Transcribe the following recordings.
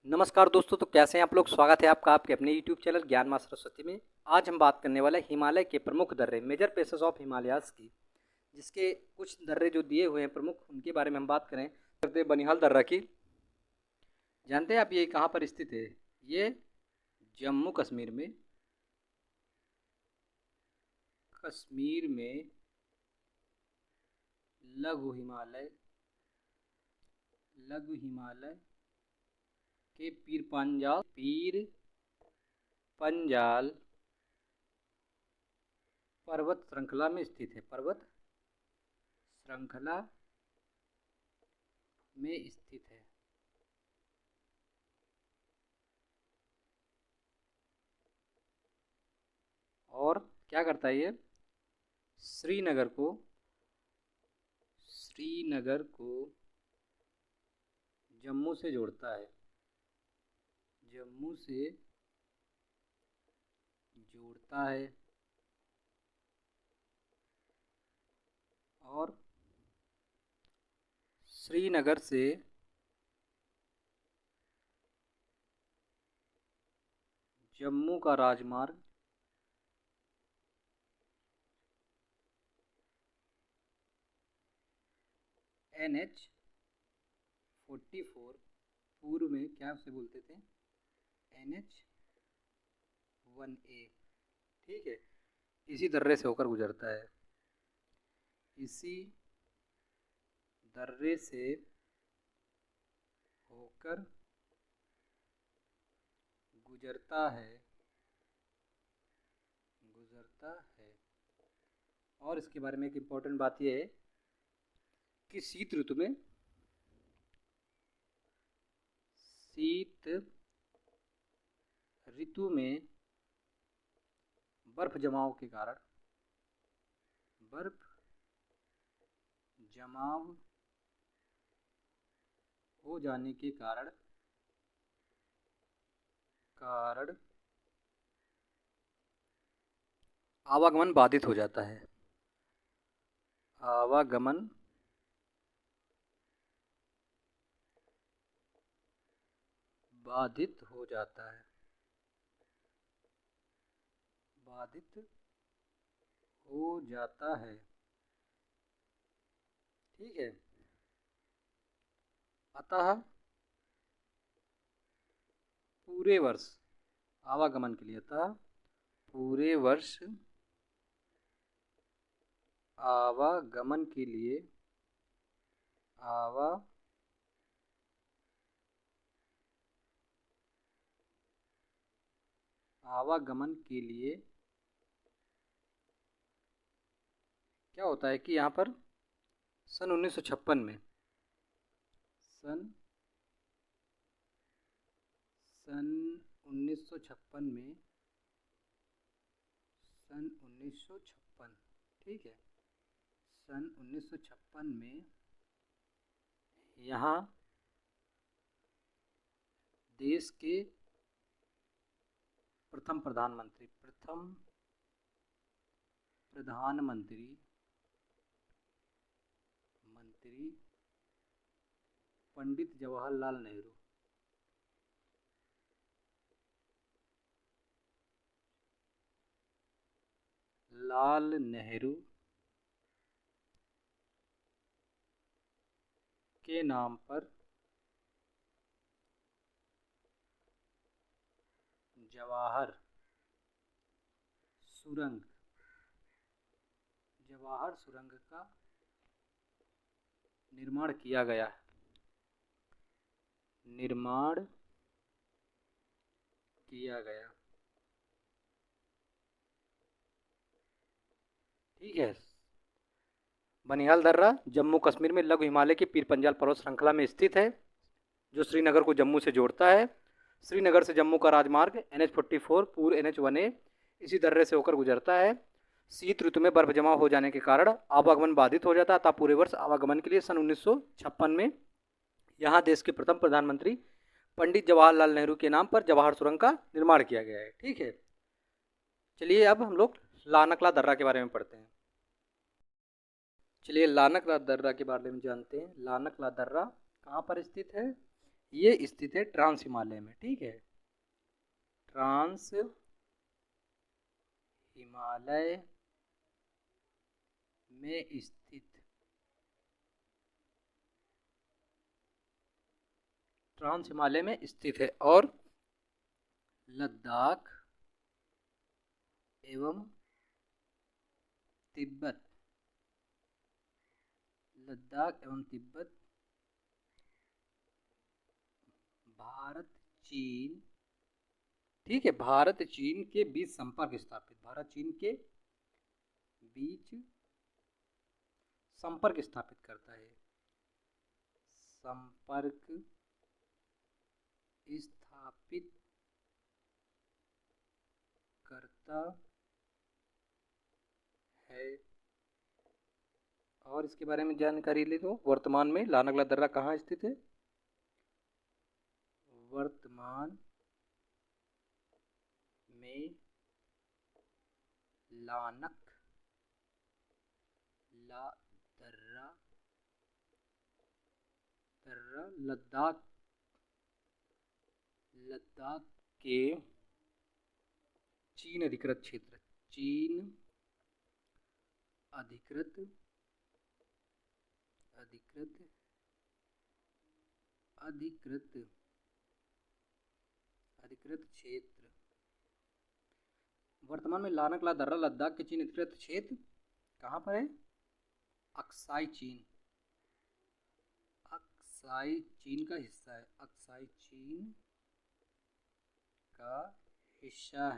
नमस्कार दोस्तों, तो कैसे हैं आप लोग। स्वागत है आपका आपके अपने YouTube चैनल ज्ञान मां सरस्वती में। आज हम बात करने वाले हैं हिमालय के प्रमुख दर्रे, मेजर पेसेस ऑफ हिमालयाज की, जिसके कुछ दर्रे जो दिए हुए हैं प्रमुख, उनके बारे में हम बात करें। करते हैं बनिहाल दर्रा की। जानते हैं आप ये कहाँ पर स्थित है? ये जम्मू कश्मीर में लघु हिमालय के पीर पंजाल पर्वत श्रृंखला में स्थित है। पर्वत श्रृंखला में स्थित है। और क्या करता है ये? श्रीनगर को जम्मू से जोड़ता है। जम्मू से जोड़ता है और श्रीनगर से जम्मू का राजमार्ग NH-44, पूर्व में क्या उसे बोलते थे? NH-1A। ठीक है, इसी दर्रे से होकर गुजरता है। इसी दर्रे से होकर गुजरता है। और इसके बारे में एक इम्पोर्टेंट बात यह है कि शीत ऋतु में बर्फ जमाव हो जाने के कारण आवागमन बाधित हो जाता है। आवागमन बाधित हो जाता है। ठीक है, अतः पूरे वर्ष आवागमन के लिए आवागमन के लिए क्या होता है कि यहाँ पर सन 1956 में सन 1956, ठीक है, सन 1956 में यहाँ देश के प्रथम प्रधानमंत्री पंडित जवाहरलाल नेहरू के नाम पर जवाहर सुरंग का निर्माण किया गया। ठीक है, बनिहाल दर्रा जम्मू कश्मीर में लघु हिमालय की पीर पंजाल पर्वत श्रृंखला में स्थित है, जो श्रीनगर को जम्मू से जोड़ता है। श्रीनगर से जम्मू का राजमार्ग NH-44 पूर्व NH-1A इसी दर्रे से होकर गुजरता है। शीत ऋतु में बर्फ जमा हो जाने के कारण आवागमन बाधित हो जाता है, अतः पूरे वर्ष आवागमन के लिए सन 1956 में यहाँ देश के प्रथम प्रधानमंत्री पंडित जवाहरलाल नेहरू के नाम पर जवाहर सुरंग का निर्माण किया गया है। ठीक है, चलिए अब हम लोग लानकला दर्रा के बारे में पढ़ते हैं। चलिए लानकला दर्रा के बारे में जानते हैं। लानकला दर्रा कहाँ पर स्थित है? ये स्थित है ट्रांस हिमालय में, ठीक है, ट्रांस हिमालय में स्थित, ट्रांस हिमालय में स्थित है और लद्दाख एवं तिब्बत, लद्दाख एवं तिब्बत भारत चीन, ठीक है, भारत चीन के बीच संपर्क स्थापित, भारत चीन के बीच संपर्क स्थापित करता है, संपर्क स्थापित करता है। और इसके बारे में जानकारी ले दो। वर्तमान में लानगला दर्रा कहाँ स्थित है? वर्तमान में लानक ला दर्रा लद्दाख के चीन अधिकृत क्षेत्र, चीन अधिकृत क्षेत्र, वर्तमान में लानकला दर्रा लद्दाख के चीन अधिकृत क्षेत्र कहाँ पर है? अक्साई चीन, अक्साई चीन का हिस्सा है, अक्साई चीन का हिस्सा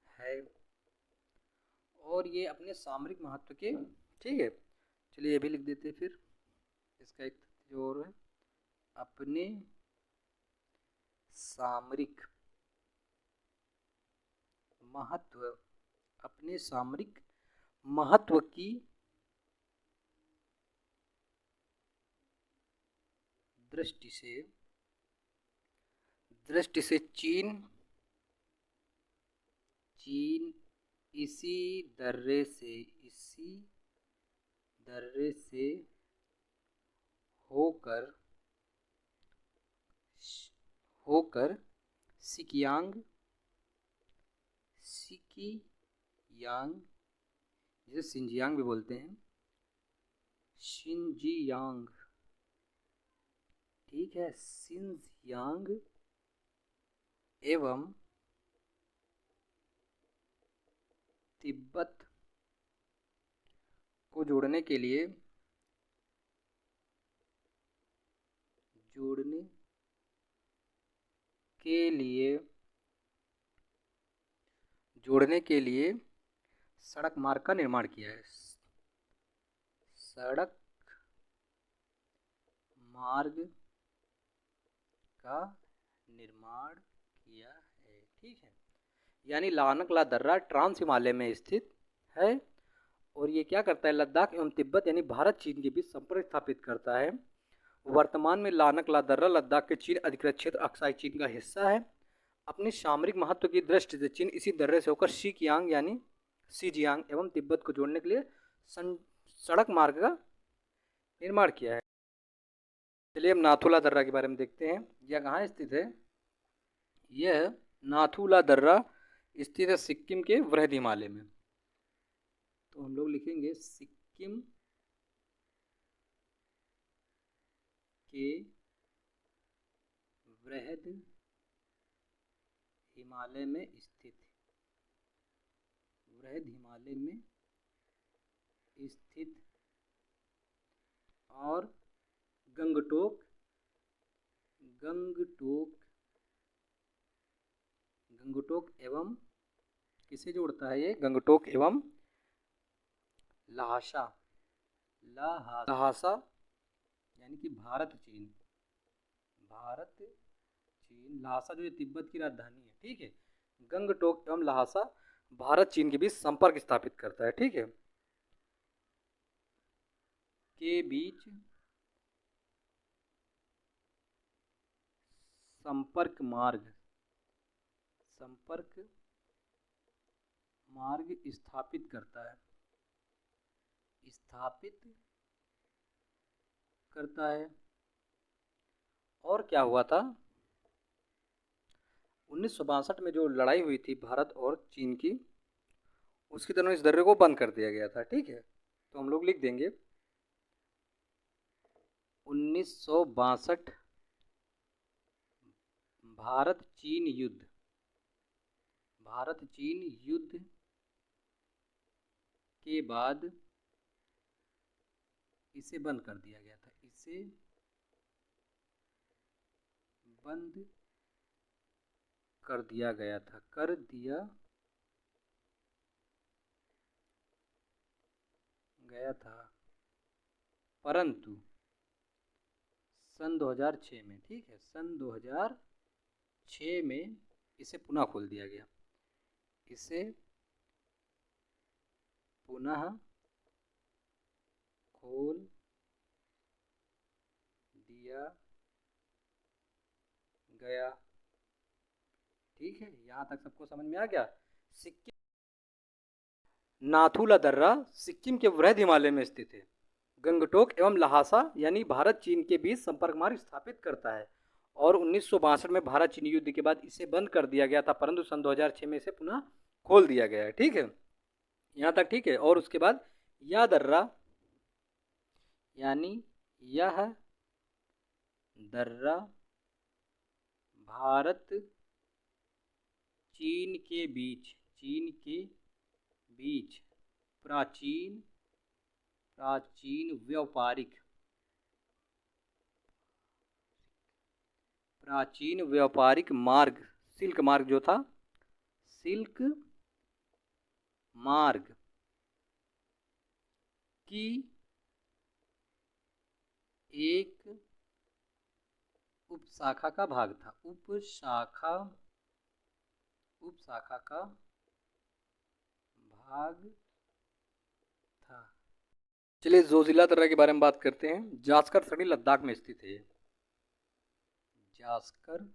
है, और ये अपने सामरिक महत्व के, ठीक है, चलिए ये भी लिख देते हैं फिर। इसका एक जो और है, अपने सामरिक महत्व, अपने सामरिक महत्व की दृष्टि से चीन इसी दर्रे से होकर सिकियांग, जिसे सिंजियांग भी बोलते हैं, शिनजियांग, ठीक है, शिनजियांग एवं तिब्बत को जोड़ने के लिए सड़क मार्ग का निर्माण किया है, सड़क मार्ग का निर्माण किया है, ठीक है। यानी लानकला दर्रा ट्रांस हिमालय में स्थित है और ये क्या करता है? लद्दाख एवं तिब्बत यानी भारत चीन के बीच संपर्क स्थापित करता है। वर्तमान में लानकला दर्रा लद्दाख के चीन अधिकृत क्षेत्र अक्साई चीन का हिस्सा है। अपनी सामरिक महत्व की दृष्टि से चीन इसी दर्रे से होकर शिकियांग यानी शिजियांग एवं तिब्बत को जोड़ने के लिए सड़क मार्ग का निर्माण किया है। चलिए हम नाथुला दर्रा के बारे में देखते हैं। यह कहाँ स्थित है? यह नाथुला दर्रा स्थित है सिक्किम के वृहद हिमालय में। तो हम लोग लिखेंगे सिक्किम के वृहद हिमालय में स्थित, वृहद हिमालय में स्थित, और गंगटोक एवं किसे जोड़ता है? ये गंगटोक एवं लहासा यानी कि भारत चीन, लहासा जो ये तिब्बत की राजधानी है, ठीक है। गंगटोक एवं लहासा भारत चीन के बीच संपर्क स्थापित करता है, ठीक है, के बीच संपर्क मार्ग स्थापित करता है, करता है। और क्या हुआ था, 1962 में जो लड़ाई हुई थी भारत और चीन की, उसके दौरान इस दर्रे को बंद कर दिया गया था। ठीक है, तो हम लोग लिख देंगे 1962 भारत चीन युद्ध, भारत चीन युद्ध के बाद इसे बंद कर दिया गया था, इसे बंद कर दिया गया था, कर दिया गया था, परंतु सन 2006 में, ठीक है, सन 2006 में इसे पुनः खोल दिया गया, इसे पुनः खोल दिया गया। ठीक है, यहाँ तक सबको समझ में आ गया। सिक्किम, नाथुला दर्रा सिक्किम के वृहद हिमालय में स्थित है। गंगटोक एवं लहासा यानी भारत चीन के बीच संपर्क मार्ग स्थापित करता है और 1962 में भारत चीन युद्ध के बाद इसे बंद कर दिया गया था, परंतु सन 2006 में इसे पुनः खोल दिया गया है। ठीक है, यहाँ तक ठीक है। और उसके बाद यह दर्रा यानी यह दर्रा भारत चीन के बीच, चीन के बीच प्राचीन व्यापारिक मार्ग, सिल्क मार्ग जो था, सिल्क मार्ग की एक उपशाखा का भाग था, उपशाखा का भाग था। चलिए जोजिला दर्रा के बारे में बात करते हैं। जास्कर श्रेणी लद्दाख में स्थित है। जास्कर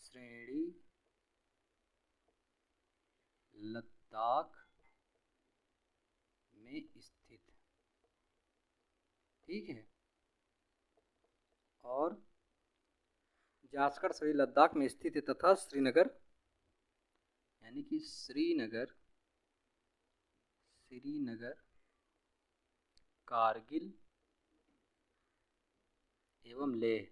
श्रेणी लद्दाख में स्थित, ठीक है, और जास्कर श्रेणी लद्दाख में स्थित है तथा श्रीनगर यानी कि श्रीनगर कारगिल एवं लेह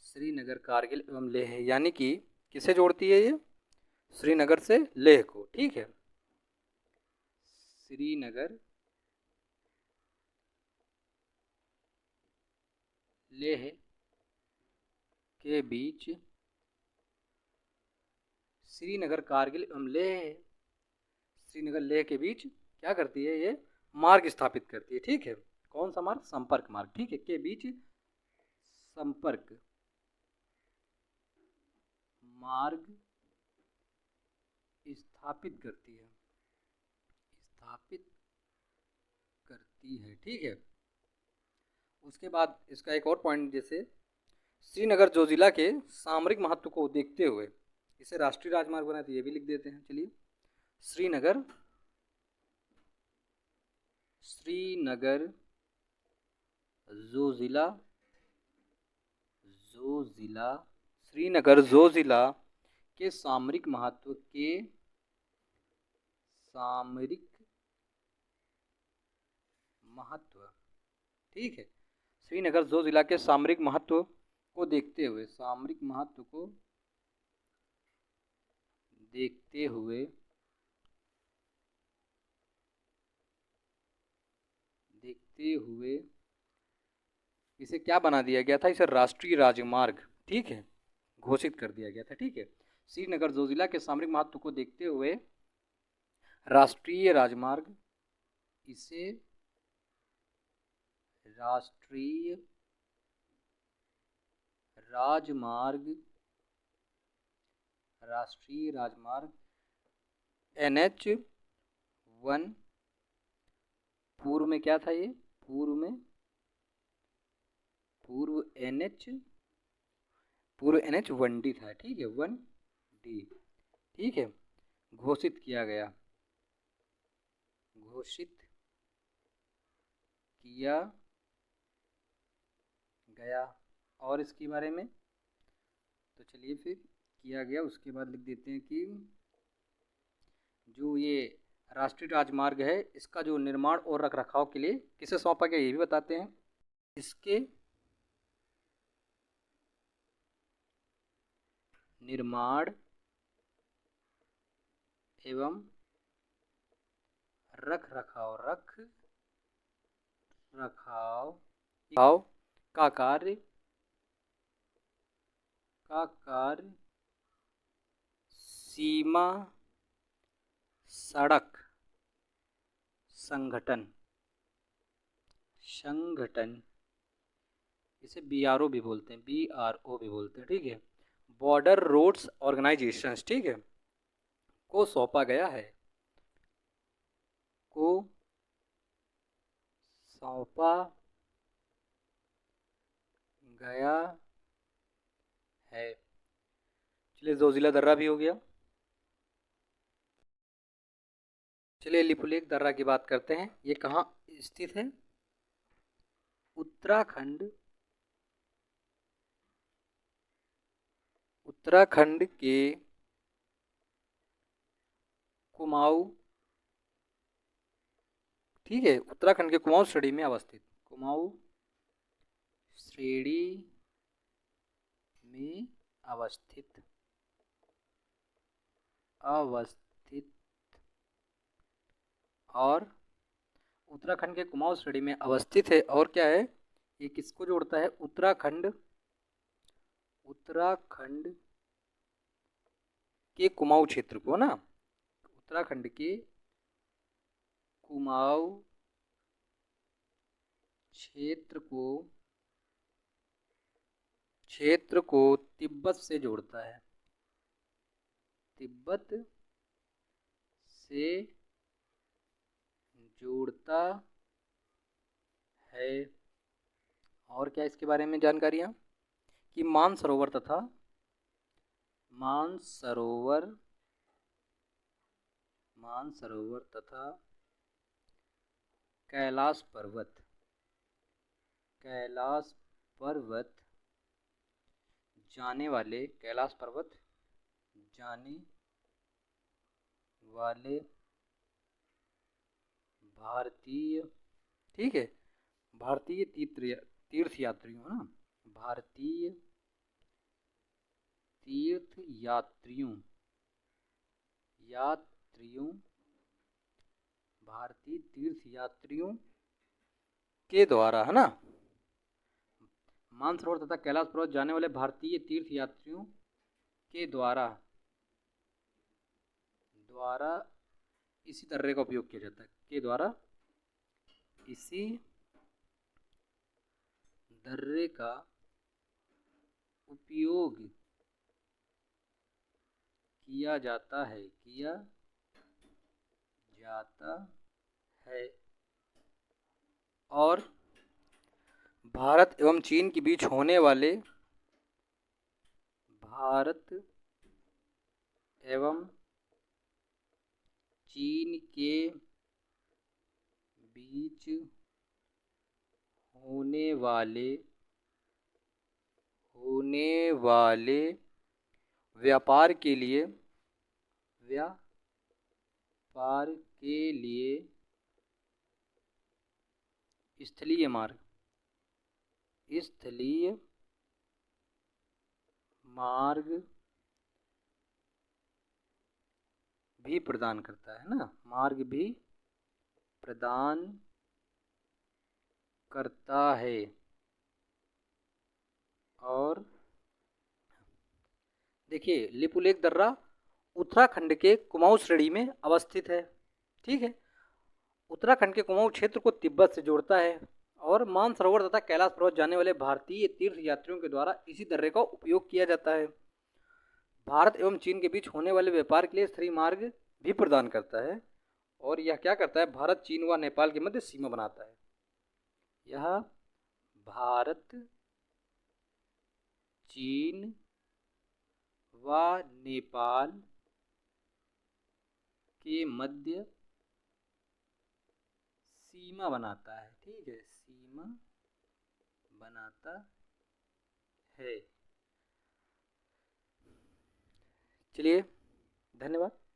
श्रीनगर कारगिल एवं लेह यानी कि किसे जोड़ती है ये, श्रीनगर से लेह को। ठीक है, श्रीनगर लेह के बीच, श्रीनगर कारगिल एवं लेह, श्रीनगर लेह के बीच क्या करती है, ये मार्ग स्थापित करती है। ठीक है, कौन सा मार्ग, संपर्क मार्ग। ठीक है, के बीच संपर्क मार्ग स्थापित करती है। ठीक है, उसके बाद इसका एक और पॉइंट, जैसे श्रीनगर जोजिला के सामरिक महत्व को देखते हुए इसे राष्ट्रीय राजमार्ग बनाए, तो ये भी लिख देते हैं। चलिए, श्रीनगर जोजिला के सामरिक महत्व ठीक है, श्रीनगर जोजिला के सामरिक महत्व को देखते हुए इसे क्या बना दिया गया था, इसे राष्ट्रीय राजमार्ग, ठीक है, घोषित कर दिया गया था। ठीक है, श्रीनगर जोजिला के सामरिक महत्व को देखते हुए राष्ट्रीय राजमार्ग, इसे राष्ट्रीय राजमार्ग NH1, पूर्व में क्या था ये, पूर्व NH1D था। ठीक है, 1D, ठीक है, घोषित किया गया। घोषित किया गया। और इसके बारे में तो चलिए फिर किया गया, उसके बाद लिख देते हैं कि जो ये राष्ट्रीय राजमार्ग है इसका जो निर्माण और रखरखाव के लिए किसे सौंपा गया ये भी बताते हैं। इसके निर्माण एवं रखरखाव का कार्य सीमा सड़क संगठन इसे BRO भी बोलते हैं, BRO भी बोलते हैं, ठीक है, बॉर्डर रोड्स ऑर्गेनाइजेशंस, ठीक है, को सौंपा गया है, को सौंपा गया है। चलिए जोजिला दर्रा भी हो गया। चलिए लिपुलेख दर्रा की बात करते हैं। ये कहाँ स्थित है? उत्तराखंड के कुमाऊं, ठीक है, उत्तराखंड के कुमाऊं श्रेणी में अवस्थित, कुमाऊं श्रेणी में अवस्थित और उत्तराखंड के कुमाऊं श्रेणी में अवस्थित है। और क्या है, ये किसको जोड़ता है? उत्तराखंड के कुमाऊं क्षेत्र को ना, उत्तराखंड के कुमाऊं क्षेत्र को तिब्बत से जोड़ता है, तिब्बत से जोड़ता है। और क्या इसके बारे में जानकारियाँ कि मानसरोवर तथा कैलाश पर्वत जाने वाले भारतीय, ठीक है, भारतीय तीर्थ यात्रियों ना, भारतीय तीर्थ यात्रियों के द्वारा, है ना, मानसरोवर तथा कैलाश पर्वत जाने वाले भारतीय तीर्थ यात्रियों के द्वारा इसी दर्रे का उपयोग किया जाता है, के द्वारा इसी दर्रे का उपयोग किया जाता है। और भारत एवं चीन के बीच होने वाले होने वाले व्यापार के लिए स्थलीय मार्ग भी प्रदान करता है ना, मार्ग भी प्रदान करता है। और देखिए लिपुलेख दर्रा उत्तराखंड के कुमाऊं श्रेणी में अवस्थित है, ठीक है, उत्तराखंड के कुमाऊं क्षेत्र को तिब्बत से जोड़ता है और मानसरोवर तथा कैलाश पर्वत जाने वाले भारतीय तीर्थ यात्रियों के द्वारा इसी दर्रे का उपयोग किया जाता है। भारत एवं चीन के बीच होने वाले व्यापार के लिए स्थलीय मार्ग भी प्रदान करता है। और यह क्या करता है? भारत, चीन व नेपाल के मध्य सीमा बनाता है। यह भारत, चीन व नेपाल के मध्य सीमा बनाता है, ठीक है, सीमा बनाता है। चलिए, धन्यवाद।